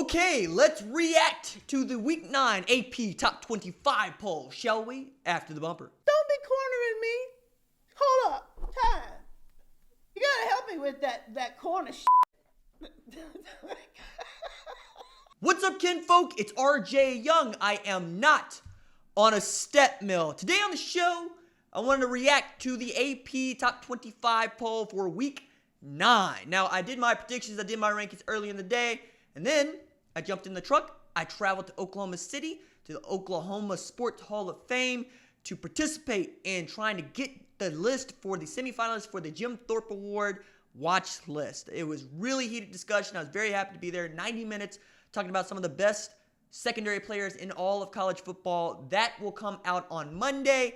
Okay, let's react to the Week 9 AP Top 25 poll, shall we? After the bumper. Don't be cornering me. Hold up. Time. You gotta help me with that corner shit. What's up, kinfolk? It's RJ Young. I am not on a step mill. Today on the show, I wanted to react to the AP Top 25 poll for Week 9. Now, I did my predictions, I did my rankings early in the day, and then I jumped in the truck. I traveled to Oklahoma City, to the Oklahoma Sports Hall of Fame, to participate in trying to get the list for the semifinalists for the Jim Thorpe Award watch list. It was really heated discussion. I was very happy to be there. 90 minutes talking about some of the best secondary players in all of college football. That will come out on Monday.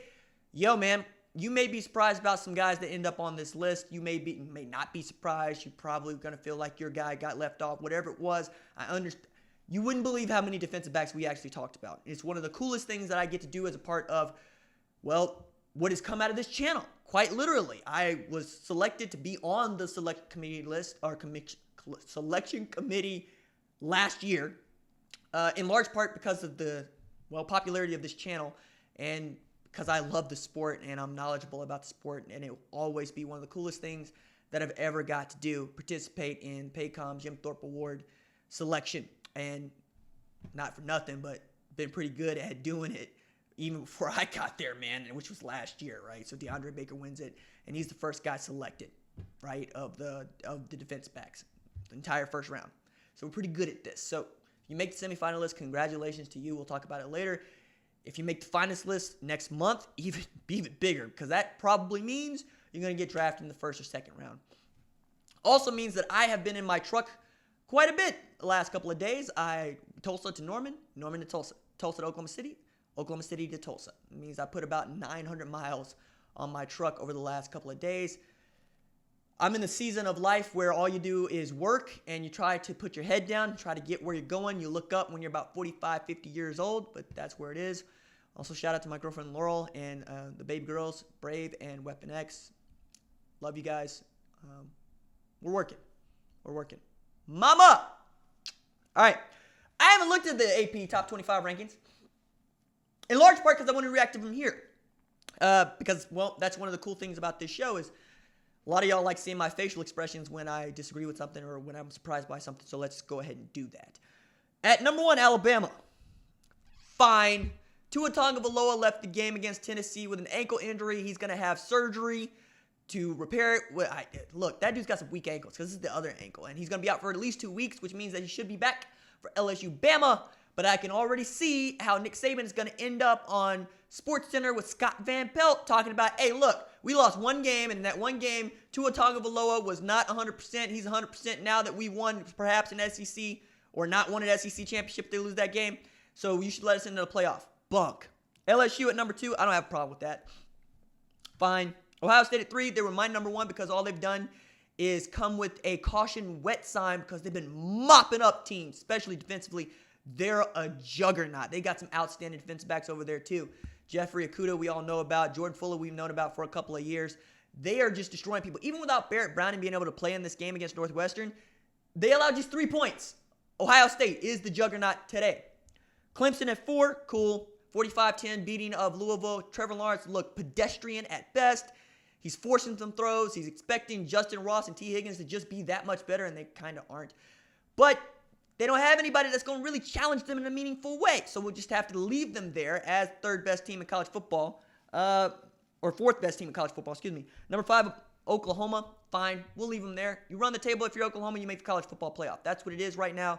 Yo, man, you may be surprised about some guys that end up on this list. You may not be surprised. You're probably going to feel like your guy got left off. Whatever it was, I understand. You wouldn't believe how many defensive backs we actually talked about. It's one of the coolest things that I get to do as a part of, well, what has come out of this channel. Quite literally, I was selected to be on the select committee list, or selection committee last year, in large part because of the, popularity of this channel, and because I love the sport and I'm knowledgeable about the sport, and it will always be one of the coolest things that I've ever got to do, participate in Paycom Jim Thorpe Award selection. And not for nothing, but been pretty good at doing it even before I got there, man, which was last year, right? So DeAndre Baker wins it, and he's the first guy selected, right, of the defense backs, the entire first round. So we're pretty good at this. So if you make the semifinalists, congratulations to you. We'll talk about it later. If you make the finalist list next month, even bigger, because that probably means you're going to get drafted in the first or second round. Also means that I have been in my truck quite a bit the last couple of days. Tulsa to Norman to Tulsa, Tulsa to Oklahoma City, Oklahoma City to Tulsa. It means I put about 900 miles on my truck over the last couple of days. I'm in the season of life where all you do is work and you try to put your head down, try to get where you're going. You look up when you're about 45, 50 years old, but that's where it is. Also, shout out to my girlfriend Laurel and the baby girls, Brave and Weapon X. Love you guys. We're working. Mama! All right. I haven't looked at the AP Top 25 rankings, in large part because I want to react to them here. Because, that's one of the cool things about this show is a lot of y'all like seeing my facial expressions when I disagree with something or when I'm surprised by something, so let's go ahead and do that. At number 1, Alabama. Fine. Tua Tagovailoa left the game against Tennessee with an ankle injury. He's going to have surgery to repair it. Look, that dude's got some weak ankles because this is the other ankle, and he's going to be out for at least 2 weeks, which means that he should be back for LSU Bama. But I can already see how Nick Saban is going to end up on SportsCenter with Scott Van Pelt talking about, hey, look, we lost one game, and in that one game, Tua Tagovailoa was not 100%. He's 100% now that we won perhaps an SEC or not won an SEC championship if they lose that game. So you should let us into the playoff. Bunk. LSU at number 2, I don't have a problem with that. Fine. Ohio State at 3, they were my number 1 because all they've done is come with a caution wet sign because they've been mopping up teams, especially defensively. They're a juggernaut. They got some outstanding defensive backs over there too. Jeffrey Okudah, we all know about. Jordan Fuller, we've known about for a couple of years. They are just destroying people. Even without Barrett Browning being able to play in this game against Northwestern, they allowed just 3 points. Ohio State is the juggernaut today. Clemson at 4, cool. 45-10 beating of Louisville. Trevor Lawrence looked pedestrian at best. He's forcing some throws. He's expecting Justin Ross and T. Higgins to just be that much better, and they kind of aren't. But they don't have anybody that's going to really challenge them in a meaningful way. So we'll just have to leave them there as third best team in college football, or fourth best team in college football, excuse me. Number 5, Oklahoma, fine. We'll leave them there. You run the table if you're Oklahoma, you make the college football playoff. That's what it is right now.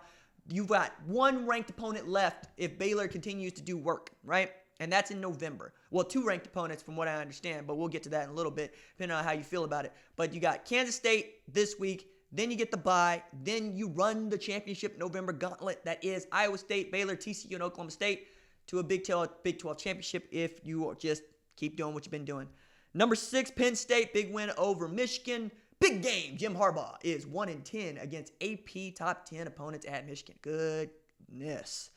You've got one ranked opponent left if Baylor continues to do work, right? And that's in November. Well, 2 ranked opponents from what I understand, but we'll get to that in a little bit, depending on how you feel about it. But you got Kansas State this week, then you get the bye, then you run the championship November gauntlet that is Iowa State, Baylor, TCU, and Oklahoma State to a Big 12 championship if you just keep doing what you've been doing. Number 6, Penn State, big win over Michigan. Big game. Jim Harbaugh is 1-10 against AP top 10 opponents at Michigan. Goodness.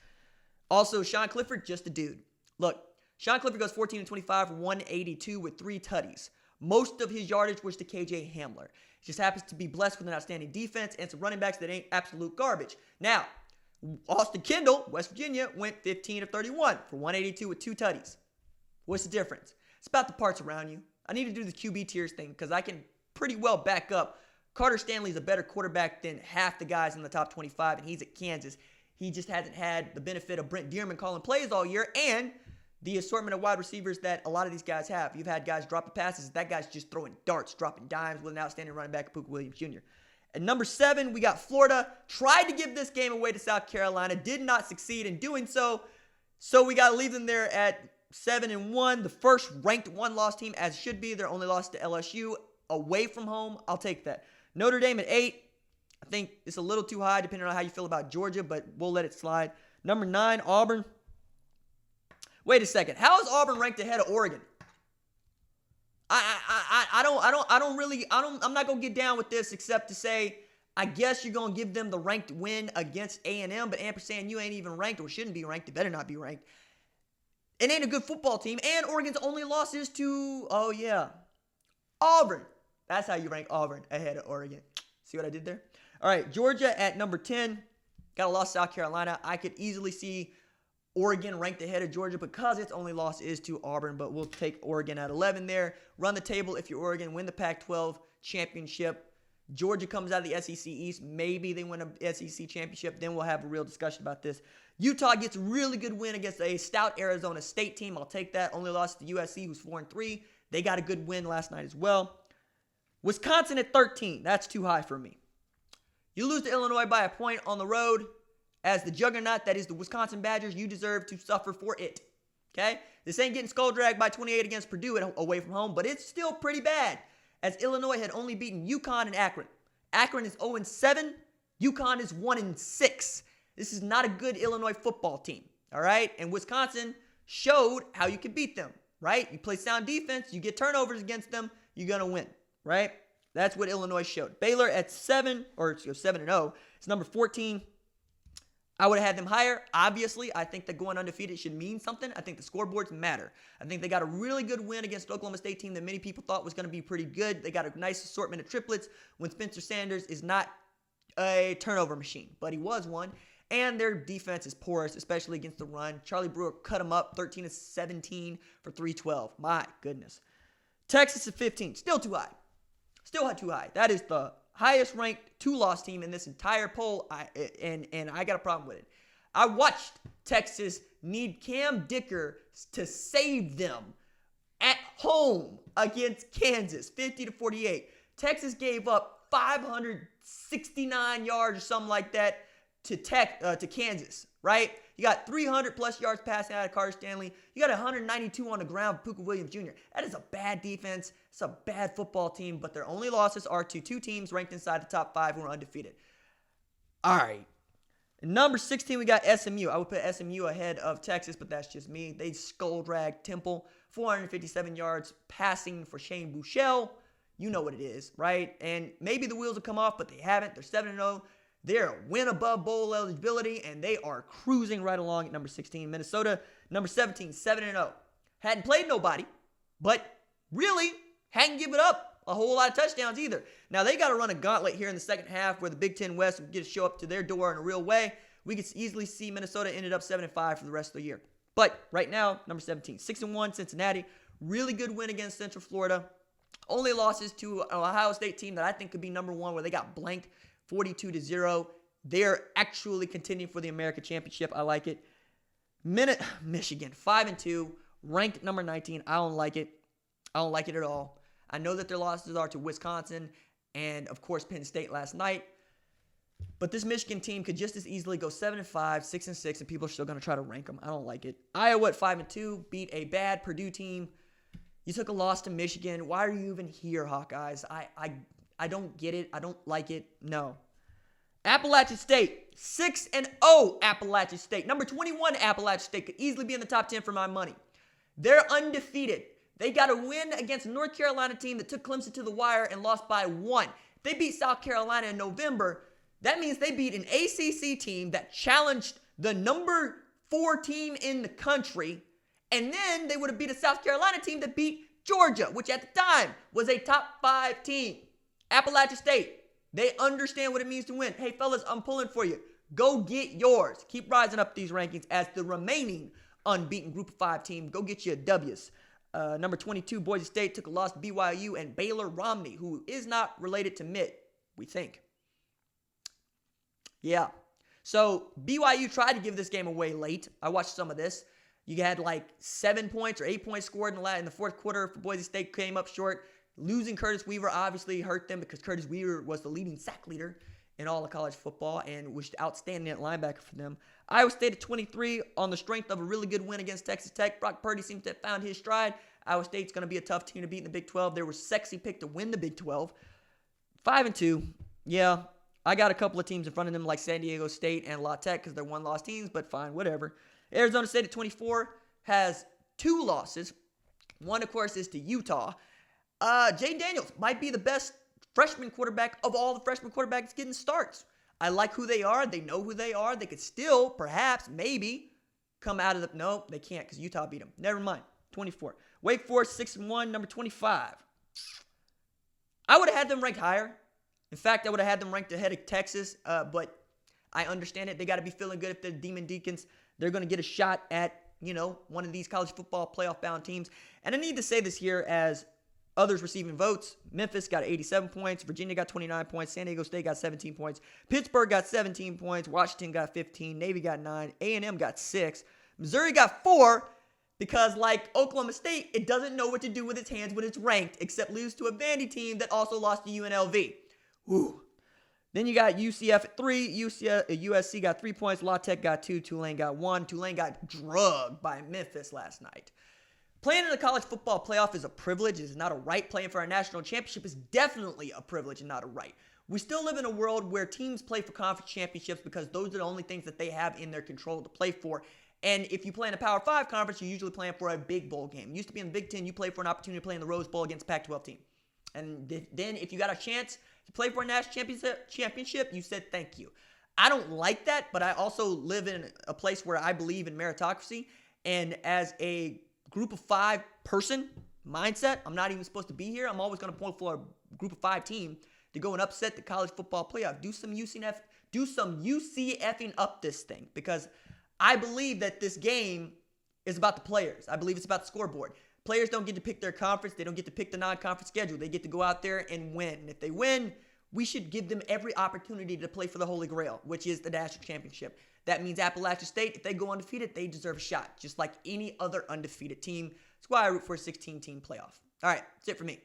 Also, Sean Clifford, just a dude. Look, Sean Clifford goes 14-25 for 182 with 3 tutties. Most of his yardage was to KJ Hamler. He just happens to be blessed with an outstanding defense and some running backs that ain't absolute garbage. Now, Austin Kendall, West Virginia, went 15 of 31 for 182 with 2 tutties. What's the difference? It's about the parts around you. I need to do the QB tiers thing because I can pretty well back up. Carter Stanley's a better quarterback than half the guys in the top 25, and he's at Kansas. He just hasn't had the benefit of Brent Dearman calling plays all year and the assortment of wide receivers that a lot of these guys have. You've had guys dropping passes. That guy's just throwing darts, dropping dimes with an outstanding running back, Pooka Williams Jr. At number 7, we got Florida. Tried to give this game away to South Carolina. Did not succeed in doing so. So we got to leave them there at 7-1. The first ranked one-loss team, as should be. Their only loss to LSU away from home. I'll take that. Notre Dame at 8. I think it's a little too high depending on how you feel about Georgia, but we'll let it slide. Number 9, Auburn. Wait a second. How is Auburn ranked ahead of Oregon? I'm not going to get down with this except to say, I guess you're going to give them the ranked win against A&M, but ampersand, you ain't even ranked or shouldn't be ranked. It better not be ranked. It ain't a good football team, and Oregon's only loss is to, Auburn. That's how you rank Auburn ahead of Oregon. See what I did there? All right, Georgia at number 10. Got a loss to South Carolina. I could easily see Oregon ranked ahead of Georgia because its only loss is to Auburn, but we'll take Oregon at 11 there. Run the table if you're Oregon. Win the Pac-12 championship. Georgia comes out of the SEC East. Maybe they win a SEC championship. Then we'll have a real discussion about this. Utah gets a really good win against a stout Arizona State team. I'll take that. Only lost to USC, who's 4-3. They got a good win last night as well. Wisconsin at 13. That's too high for me. You lose to Illinois by a point on the road. As the juggernaut that is the Wisconsin Badgers, you deserve to suffer for it. Okay? This ain't getting skull dragged by 28 against Purdue away from home, but it's still pretty bad. As Illinois had only beaten UConn and Akron. Akron is 0-7. UConn is 1-6. This is not a good Illinois football team. All right? And Wisconsin showed how you can beat them. Right? You play sound defense. You get turnovers against them. You're going to win. Right? That's what Illinois showed. Baylor at 7-0. It's number 14. I would have had them higher. Obviously, I think that going undefeated should mean something. I think the scoreboards matter. I think they got a really good win against Oklahoma State team that many people thought was going to be pretty good. They got a nice assortment of triplets when Spencer Sanders is not a turnover machine, but he was one. And their defense is porous, especially against the run. Charlie Brewer cut them up 13-17 for 312. My goodness. Texas at 15. Still too high. Still too high. That is the highest ranked 2-loss team in this entire poll, and I got a problem with it. I watched Texas need Cam Dicker to save them at home against Kansas, 50-48. Texas gave up 569 yards or something like that to Kansas, right? You got 300-plus yards passing out of Carter Stanley. You got 192 on the ground with Pooka Williams Jr. That is a bad defense. It's a bad football team, but their only losses are to 2 teams ranked inside the top 5 who are undefeated. All right. Number 16, we got SMU. I would put SMU ahead of Texas, but that's just me. They skull-dragged Temple. 457 yards passing for Shane Buechele. You know what it is, right? And maybe the wheels will come off, but they haven't. They're 7-0. They're a win above bowl eligibility, and they are cruising right along at number 16. Minnesota, number 17, 7-0. Hadn't played nobody, but really hadn't given up a whole lot of touchdowns either. Now, they got to run a gauntlet here in the second half where the Big Ten West will get to show up to their door in a real way. We could easily see Minnesota ended up 7-5 for the rest of the year. But right now, number 17, 6-1, Cincinnati. Really good win against Central Florida. Only losses to an Ohio State team that I think could be number 1 where they got blanked 42-0. They're actually contending for the American Championship. I like it. Michigan, 5-2, ranked number 19. I don't like it. I don't like it at all. I know that their losses are to Wisconsin and, of course, Penn State last night. But this Michigan team could just as easily go 7-5, 6-6, and people are still going to try to rank them. I don't like it. Iowa at 5-2, beat a bad Purdue team. You took a loss to Michigan. Why are you even here, Hawkeyes? I don't get it. I don't like it. No. Appalachian State, 6-0 Appalachian State. Number 21 Appalachian State could easily be in the top 10 for my money. They're undefeated. They got a win against a North Carolina team that took Clemson to the wire and lost by 1. They beat South Carolina in November. That means they beat an ACC team that challenged the number 4 team in the country. And then they would have beat a South Carolina team that beat Georgia, which at the time was a top 5 team. Appalachian State, they understand what it means to win. Hey, fellas, I'm pulling for you. Go get yours. Keep rising up these rankings as the remaining unbeaten Group of 5 team. Go get you a W's. Number 22, Boise State took a loss to BYU and Baylor Romney, who is not related to Mitt, we think. Yeah. So BYU tried to give this game away late. I watched some of this. You had like 7 points or 8 points scored in the fourth quarter for Boise State, came up short. Losing Curtis Weaver obviously hurt them because Curtis Weaver was the leading sack leader in all of college football and was outstanding at linebacker for them. Iowa State at 23 on the strength of a really good win against Texas Tech. Brock Purdy seems to have found his stride. Iowa State's going to be a tough team to beat in the Big 12. They were sexy pick to win the Big 12. 5-2. Yeah, I got a couple of teams in front of them like San Diego State and La Tech because they're one-loss teams, but fine, whatever. Arizona State at 24 has 2 losses. One, of course, is to Utah. Jay Daniels might be the best freshman quarterback of all the freshman quarterbacks getting starts. I like who they are. They know who they are. They could still, perhaps, maybe, come out of the... No, they can't because Utah beat them. Never mind. 24. Wake Forest, 6-1, number 25. I would have had them ranked higher. In fact, I would have had them ranked ahead of Texas, but I understand it. They got to be feeling good if they're Demon Deacons. They're going to get a shot at, one of these college football playoff-bound teams. And I need to say this here as others receiving votes. Memphis got 87 points. Virginia got 29 points. San Diego State got 17 points. Pittsburgh got 17 points. Washington got 15. Navy got 9. A&M got 6. Missouri got 4 because, like Oklahoma State, it doesn't know what to do with its hands when it's ranked except lose to a Vandy team that also lost to UNLV. Whew. Then you got UCF at 3. USC got 3 points. La Tech got 2. Tulane got 1. Tulane got drugged by Memphis last night. Playing in the college football playoff is a privilege. It is not a right. Playing for our national championship is definitely a privilege and not a right. We still live in a world where teams play for conference championships because those are the only things that they have in their control to play for. And if you play in a Power 5 conference, you're usually playing for a big bowl game. It used to be in the Big Ten, you play for an opportunity to play in the Rose Bowl against a Pac-12 team. And then if you got a chance to play for a national championship, you said thank you. I don't like that, but I also live in a place where I believe in meritocracy. And as a Group of 5 person mindset, I'm not even supposed to be here. I'm always going to point for a Group of 5 team to go and upset the college football playoff. Do some UCFing up this thing because I believe that this game is about the players. I believe it's about the scoreboard. Players don't get to pick their conference. They don't get to pick the non-conference schedule. They get to go out there and win. And if they win, we should give them every opportunity to play for the Holy Grail, which is the national championship. That means Appalachian State, if they go undefeated, they deserve a shot, just like any other undefeated team. That's why I root for a 16-team playoff. All right, that's it for me.